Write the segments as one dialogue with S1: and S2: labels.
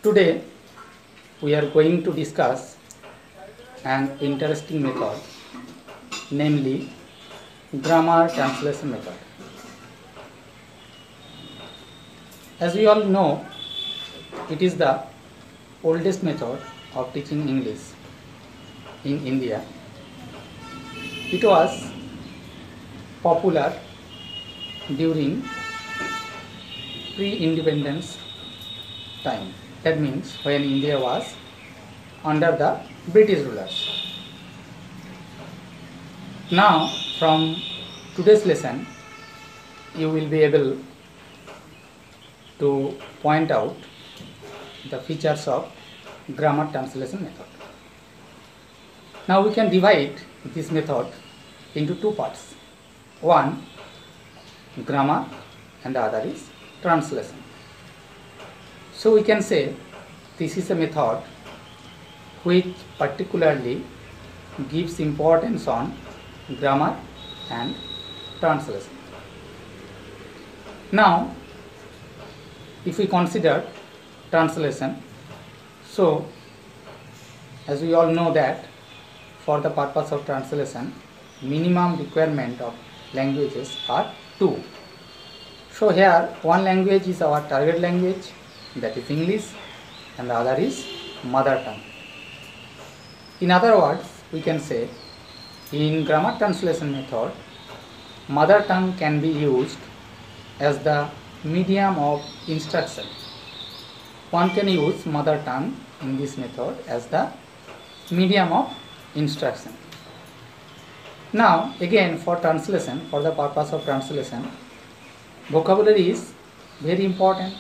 S1: Today we are going to discuss an interesting method, namely grammar translation method. As we all know, it is the oldest method of teaching English in India. It was popular during pre-independence time. That means when India was under the British rulers. Now, from today's lesson, you will be able to point out the features of grammar translation method. Now we can divide this method into two parts. One, grammar, and the other is translation. So we can say this is a method which particularly gives importance on grammar and translation. Now, if we consider translation, so as we all know that for the purpose of translation, minimum requirement of languages are two. So here one language is our target language, that is English, and the other is mother tongue. In other words, we can say in grammar translation method, mother tongue can be used as the medium of instruction. One can use mother tongue in this method as the medium of instruction. Now again, for translation, for the purpose of translation, vocabulary is very important.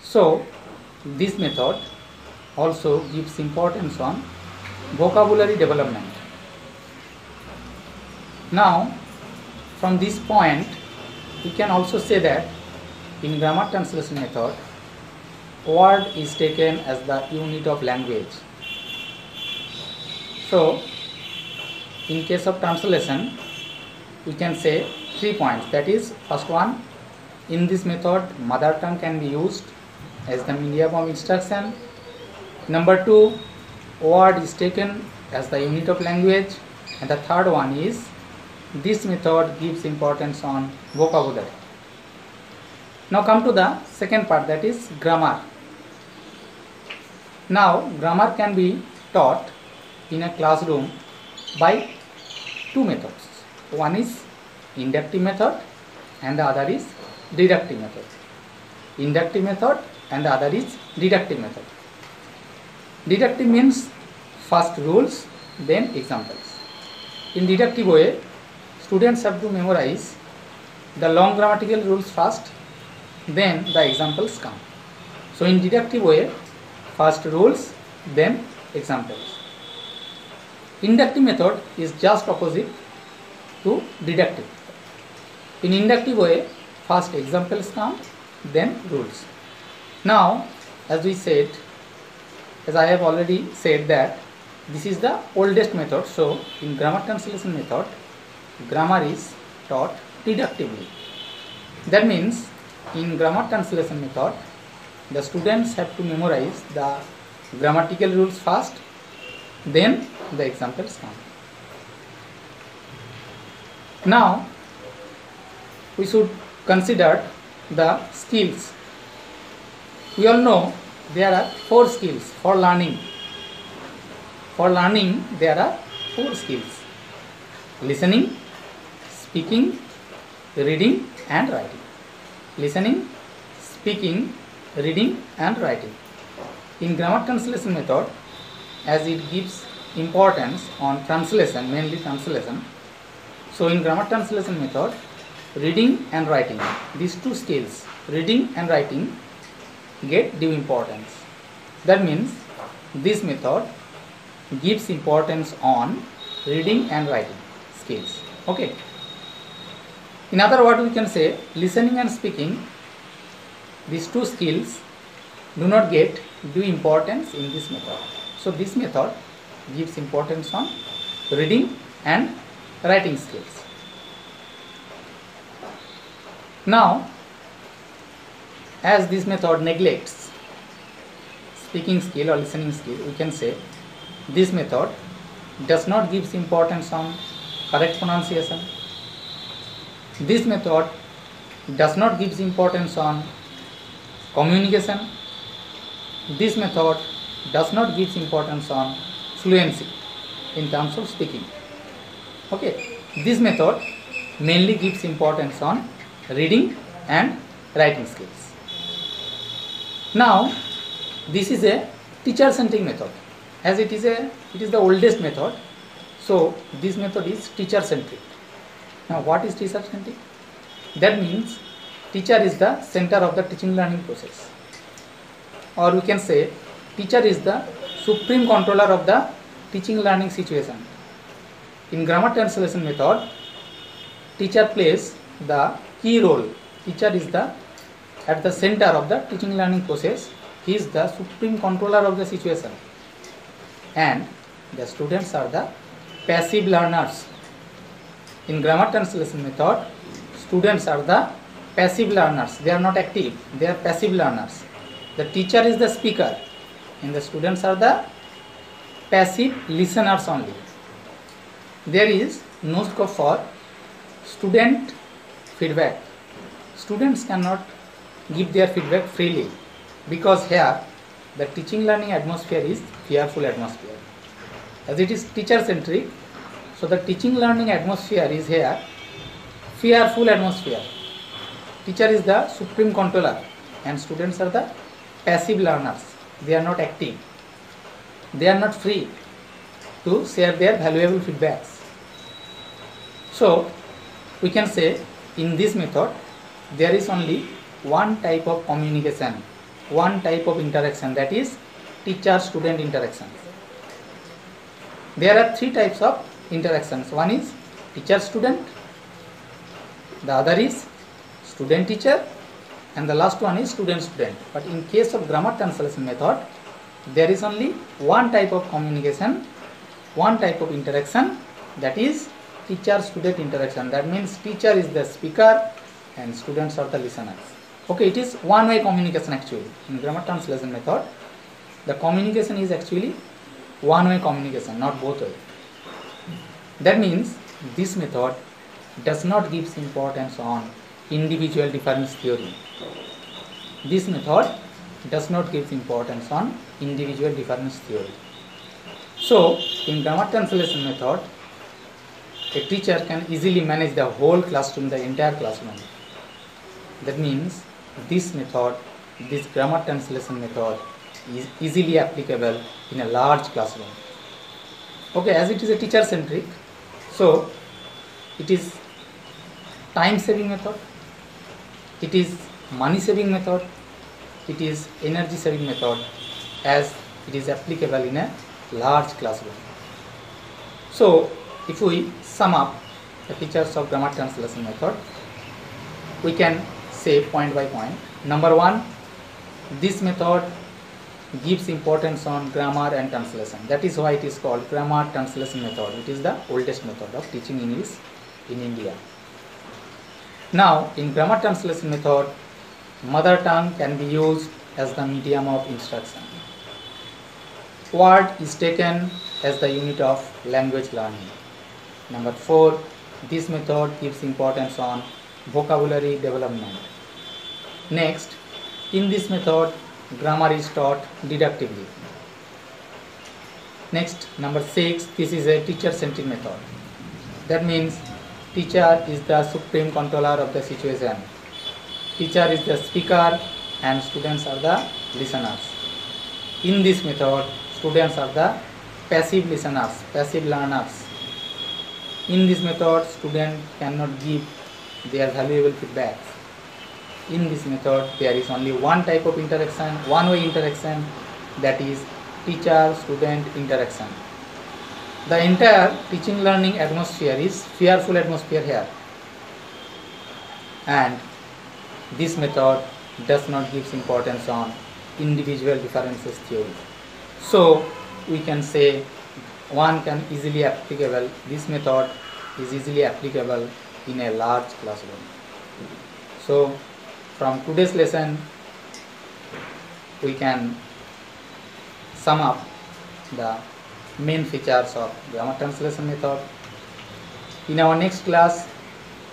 S1: So this method also gives importance on vocabulary development. Now from this point, we can also say that in grammar translation method, word is taken as the unit of language. So in case of translation, we can say 3 points. That is, first one, in this method mother tongue can be used as the medium of instruction. Number 2, word is taken as the unit of language. And the third one is, this method gives importance on vocabulary. Now come to the second part, that is grammar. Now grammar can be taught in a classroom by two methods. One is inductive method and the other is deductive method. Inductive method and the other is deductive method. Deductive means first rules, then examples. In deductive way, students have to memorize the long grammatical rules first, then the examples come. So in deductive way, first rules, then examples. Inductive method is just opposite to deductive. In inductive way, first examples come, then rules. Now, as I have already said that this is the oldest method. So in grammar translation method, grammar is taught deductively. That means in grammar translation method, the students have to memorize the grammatical rules first, then the examples come. Now we should consider the skills. We all know there are 4 skills for learning. For learning there are 4 skills: listening, speaking, reading and writing. Listening, speaking, reading and writing. In grammar translation method, as it gives importance on translation, mainly translation, so in grammar translation method, reading and writing, these two skills, reading and writing, get due importance. That means this method gives importance on reading and writing skills. Okay. In other words, we can say listening and speaking, these two skills do not get due importance in this method. So this method gives importance on reading and writing skills. Now, as this method neglects speaking skill or listening skill, we can say this method does not give importance on correct pronunciation. This method does not give importance on communication. This method does not give importance on fluency in terms of speaking. Okay, this method mainly gives importance on reading and writing skills. Now, this is a teacher-centric method, as it is the oldest method. So this method is teacher-centric. Now, what is teacher-centric? That means teacher is the center of the teaching learning process, or we can say teacher is the supreme controller of the teaching learning situation. In grammar translation method, teacher plays the key role. Teacher is at the center of the teaching learning process. He is the supreme controller of the situation, and the students are the passive learners. In grammar translation method, students are the passive learners. They are not active, they are passive learners. The teacher is the speaker and the students are the passive listeners only. There is no scope for student feedback. Students cannot give their feedback freely, because here the teaching learning atmosphere is fearful atmosphere. As it is teacher centric, so the teaching learning atmosphere is here fearful atmosphere. Teacher is the supreme controller and students are the passive learners. They are not active. They are not free to share their valuable feedbacks. So we can say in this method there is only one type of communication, one type of interaction, that is teacher-student interaction. There are three types of interactions. One is teacher-student, the other is student-teacher, and the last one is student-student. But in case of grammar translation method, there is only one type of communication, one type of interaction, that is teacher-student interaction. That means teacher is the speaker and students are the listeners. Okay, it is one-way communication actually. In grammar translation method, the communication is actually one-way communication, not both way. That means this method does not give importance on individual difference theory. This method does not give importance on individual difference theory. So, in grammar translation method, a teacher can easily manage the whole classroom, the entire classroom. That means this method, this grammar translation method is easily applicable in a large classroom. Okay, as it is a teacher centric, so it is time saving method, it is money saving method, it is energy saving method, as it is applicable in a large classroom. So if we sum up the features of grammar translation method, we can say point by point. Number one, this method gives importance on grammar and translation. That is why it is called grammar translation method. It is the oldest method of teaching English in India. Now, in grammar translation method, mother tongue can be used as the medium of instruction. Word is taken as the unit of language learning. Number 4, this method gives importance on vocabulary development. Next, in this method, grammar is taught deductively. Next, number 6, this is a teacher-centric method. That means teacher is the supreme controller of the situation. Teacher is the speaker and students are the listeners. In this method, students are the passive listeners, passive learners. In this method, student cannot give their valuable feedbacks. In this method, there is only one type of interaction, one-way interaction, that is teacher-student interaction. The entire teaching learning atmosphere is fearful atmosphere here, and this method does not give importance on individual differences theory. So we can say one can easily applicable, this method is easily applicable in a large classroom. So from today's lesson, we can sum up the main features of grammar translation method. In our next class,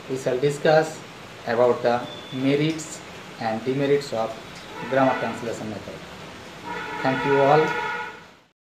S1: we shall discuss about the merits and demerits of grammar translation method. Thank you all.